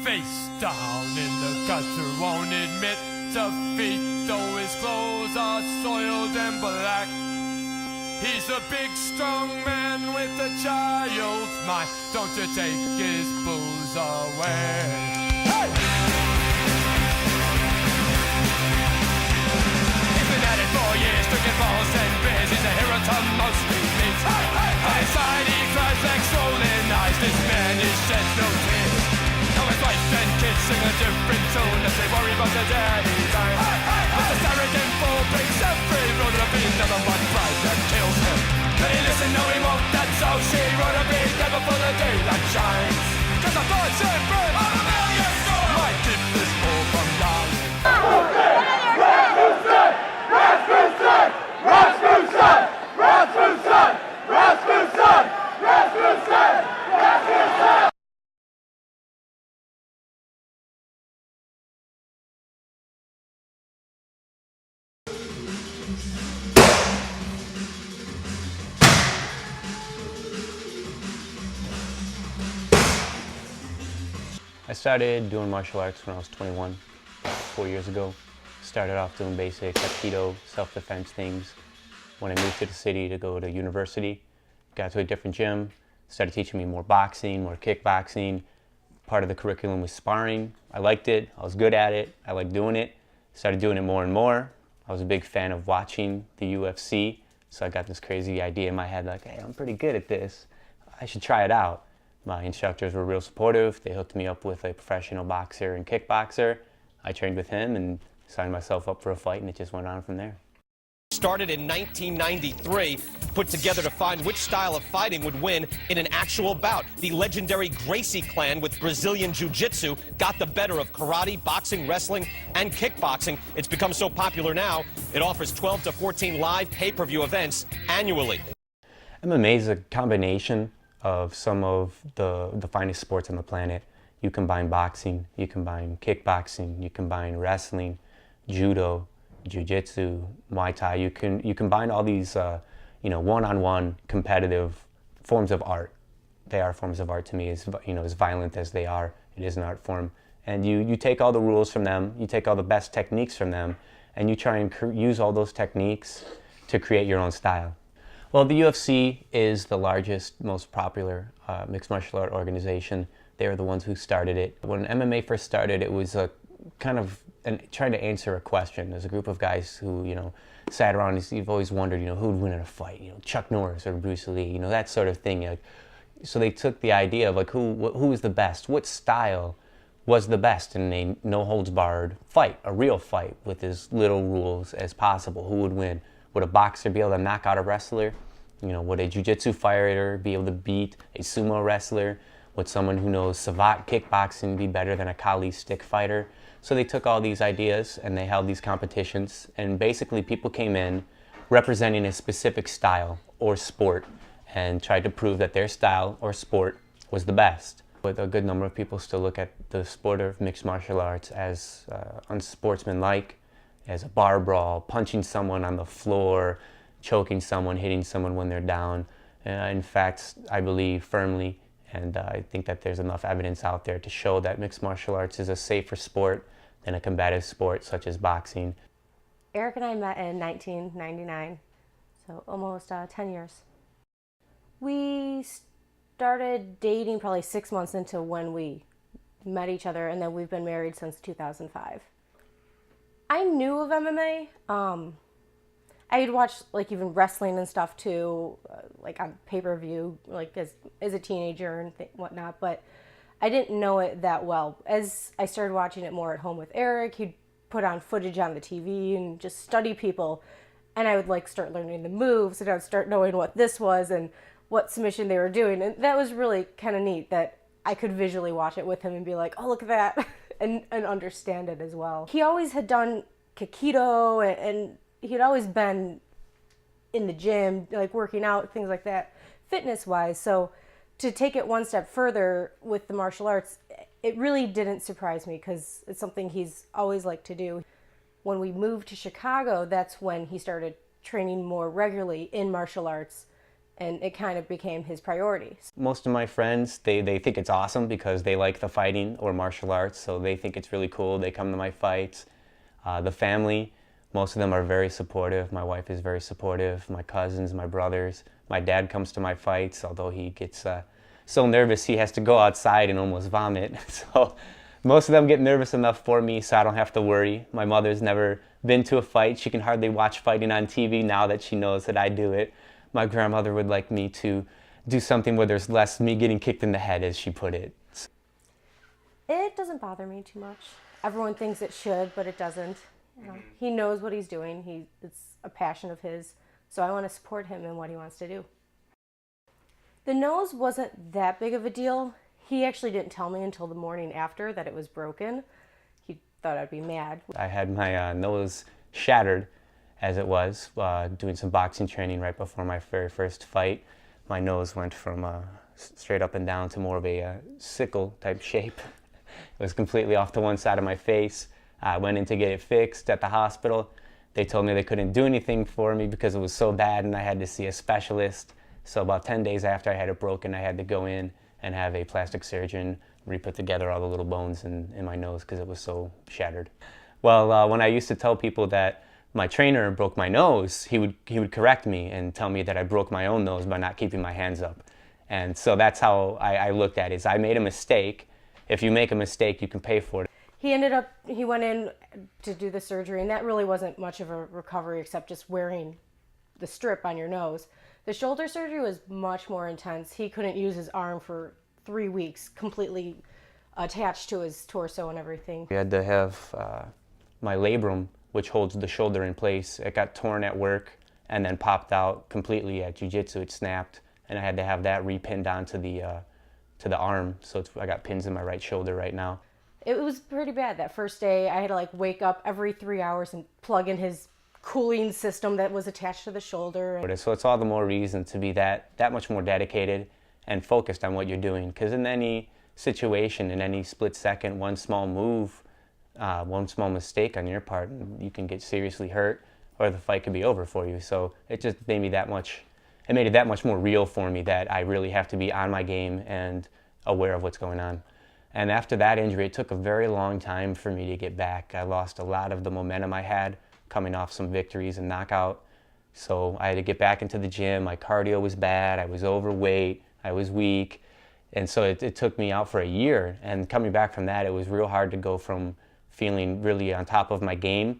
face down in the gutter, won't admit defeat, though his clothes are soiled and black. He's a big strong man with a child's mind. Don't you take his booze away. Hey! He's been at it 4 years, drinking balls and beers. He's a hero to most elites. Hey, hey, hey. Inside he cries like swollen eyes. This man is sheds no tears. Now his wife and kids sing a different tune as they worry about their daddy time. Hey, hey, hey. But the arrogant fool breaks every rule to be never one pride that kills him. Can he listen? No, he won't. That's how she wrote a beat never for the day that shines. Cause the thoughts and breath of a million souls might keep this fool from dying. Rasmussen! Rasmussen! Rasmussen! Rasmussen! Rasmussen! Rasmussen! Rasmussen! I started doing martial arts when I was 21, 4 years ago. Started off doing basic Aikido, self-defense things. When I moved to the city to go to university, got to a different gym, started teaching me more boxing, more kickboxing. Part of the curriculum was sparring. I liked it, I was good at it, I liked doing it. Started doing it more and more. I was a big fan of watching the UFC, so I got this crazy idea in my head like, hey, I'm pretty good at this. I should try it out. My instructors were real supportive. They hooked me up with a professional boxer and kickboxer. I trained with him and signed myself up for a fight, and it just went on from there. Started in 1993, put together to find which style of fighting would win in an actual bout. The legendary Gracie clan with Brazilian Jiu-Jitsu got the better of karate, boxing, wrestling, and kickboxing. It's become so popular now, it offers 12 to 14 live pay-per-view events annually. MMA is a combination of some of the finest sports on the planet. You combine boxing, you combine kickboxing, you combine wrestling, judo, jiu-jitsu, Muay Thai. You combine all these one-on-one competitive forms of art. They are forms of art to me. As violent as they are, it is an art form. And you take all the rules from them, you take all the best techniques from them, and you try and use all those techniques to create your own style. Well, the UFC is the largest, most popular mixed martial art organization. They are the ones who started it. When MMA first started, it was a kind of trying to answer a question. There's a group of guys who, sat around and you've always wondered, who would win in a fight? Chuck Norris or Bruce Lee, that sort of thing. So they took the idea of who was the best, what style was the best in a no-holds-barred fight, a real fight with as little rules as possible. Who would win? Would a boxer be able to knock out a wrestler? Would a jiu-jitsu fighter be able to beat a sumo wrestler? Would someone who knows savate kickboxing be better than a Kali stick fighter? So they took all these ideas and they held these competitions, and basically people came in representing a specific style or sport and tried to prove that their style or sport was the best. But a good number of people still look at the sport of mixed martial arts as unsportsmanlike, as a bar brawl, punching someone on the floor, choking someone, hitting someone when they're down. In fact, I believe firmly, and I think that there's enough evidence out there to show that mixed martial arts is a safer sport than a combative sport such as boxing. Eric and I met in 1999, so almost 10 years. We started dating probably 6 months into when we met each other, and then we've been married since 2005. I knew of MMA. I had watched even wrestling and stuff too, on pay-per-view, as a teenager and whatnot, but I didn't know it that well. As I started watching it more at home with Eric, he'd put on footage on the TV and just study people, and I would start learning the moves, and I would start knowing what this was and what submission they were doing, and that was really kind of neat that I could visually watch it with him and be like, oh, look at that, and understand it as well. He always had done Aikido, and he'd always been in the gym, working out, things like that, fitness-wise. So to take it one step further with the martial arts, it really didn't surprise me because it's something he's always liked to do. When we moved to Chicago, that's when he started training more regularly in martial arts and it kind of became his priority. Most of my friends, they think it's awesome because they like the fighting or martial arts, so they think it's really cool. They come to my fights. The family, most of them are very supportive. My wife is very supportive. My cousins, my brothers. My dad comes to my fights, although he gets so nervous he has to go outside and almost vomit. So most of them get nervous enough for me so I don't have to worry. My mother's never been to a fight. She can hardly watch fighting on TV now that she knows that I do it. My grandmother would like me to do something where there's less me getting kicked in the head, as she put it. It doesn't bother me too much. Everyone thinks it should, but it doesn't. You know, he knows what he's doing. It's a passion of his, so I want to support him in what he wants to do. The nose wasn't that big of a deal. He actually didn't tell me until the morning after that it was broken. He thought I'd be mad. I had my nose shattered, as it was, doing some boxing training right before my very first fight. My nose went from straight up and down to more of a sickle type shape. It was completely off to one side of my face. I went in to get it fixed at the hospital. They told me they couldn't do anything for me because it was so bad and I had to see a specialist. So about 10 days after I had it broken, I had to go in and have a plastic surgeon re-put together all the little bones in my nose because it was so shattered. Well, when I used to tell people that my trainer broke my nose, he would correct me and tell me that I broke my own nose by not keeping my hands up. And so that's how I looked at it. Is I made a mistake. If you make a mistake, you can pay for it. He went in to do the surgery, and that really wasn't much of a recovery except just wearing the strip on your nose. The shoulder surgery was much more intense. He couldn't use his arm for 3 weeks, completely attached to his torso and everything. We had to have my labrum, which holds the shoulder in place. It got torn at work and then popped out completely at jiu-jitsu. It snapped, and I had to have that repinned onto the arm. So I got pins in my right shoulder right now. It was pretty bad. That first day, I had to like wake up every 3 hours and plug in his cooling system that was attached to the shoulder. So it's all the more reason to be that much more dedicated and focused on what you're doing. Because in any situation, in any split second, one small move, one small mistake on your part, you can get seriously hurt, or the fight could be over for you. So it just made me it made it that much more real for me that I really have to be on my game and aware of what's going on. And after that injury, it took a very long time for me to get back. I lost a lot of the momentum I had coming off some victories and knockout. So I had to get back into the gym. My cardio was bad. I was overweight. I was weak. And so it took me out for a year. And coming back from that, it was real hard to go from feeling really on top of my game,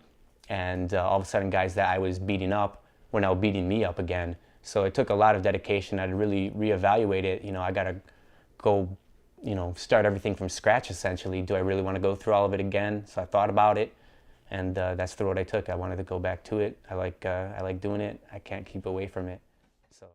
and all of a sudden guys that I was beating up were now beating me up again. So it took a lot of dedication. I had to really reevaluate it. You know, I got to go, start everything from scratch essentially. Do I really want to go through all of it again? So I thought about it, and that's the road I took. I wanted to go back to it. I like doing it. I can't keep away from it. So.